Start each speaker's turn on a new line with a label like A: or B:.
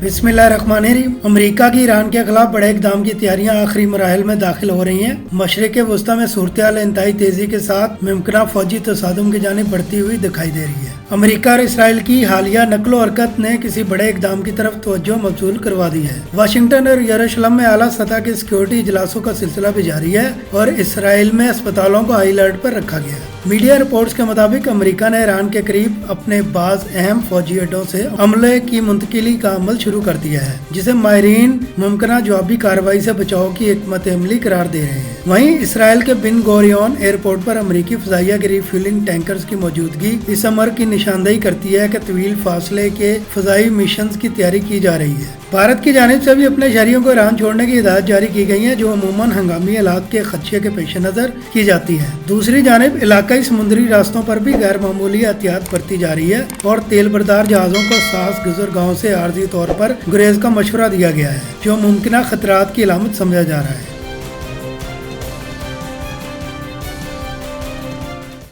A: बिस्मिल्लाहिर्रहमानिर्रहीम। अमेरिका की ईरान के खिलाफ बड़े इक़दाम की तैयारियां आखिरी मराहिल में दाखिल हो रही हैं। मशरिक़ वस्ती में सूरत-ए-हाल इंतहाई तेज़ी के साथ मुमकिन फ़ौजी तसादुम की जानिब बढ़ती हुई दिखाई दे रही है। अमेरिका और इसराइल की हालिया नक़्लो हरकत ने किसी बड़े इक़दाम की तरफ तवज्जो मबज़ूल करवा दी है। वाशिंगटन और यरूशलेम में आला सतह के सिक्योरिटी इजलासों का सिलसिला भी जारी है और इसराइल में अस्पतालों को हाई अलर्ट पर रखा गया है। मीडिया रिपोर्ट्स के मुताबिक अमेरिका ने ईरान के करीब अपने बाज़ अहम फौजी अड्डों से हमले की मुंतकिली का अमल शुरू कर दिया है, जिसे माहिरीन मुमकिन जवाबी कार्रवाई से बचाव की हिकमत अमली करार दे रहे हैं। वहीं इसराइल के बिन गोरियन एयरपोर्ट पर अमेरिकी फ़ज़ाइया के रिफ्यूलिंग टैंकर्स की मौजूदगी इस अमर की निशानदेही करती है कि तवील फासले के फ़ज़ाई मिशन की तैयारी की जा रही है। भारत की जानिब से भी अपने शहरियों को ईरान छोड़ने की हिदायत जारी की गई है, जो अमूमन हंगामी हालात के खदशे के पेश नज़र की जाती है। दूसरी जानिब इलाकाई समुद्री रास्तों पर भी गैर मामूली एहतियात बरती जा रही है और तेल बरदार जहाज़ों को सास गुज़रगाहों से आर्जी तौर पर गुरेज का मशवरा दिया गया है, जो मुमकिन खतरात की अलामत समझा जा रहा है।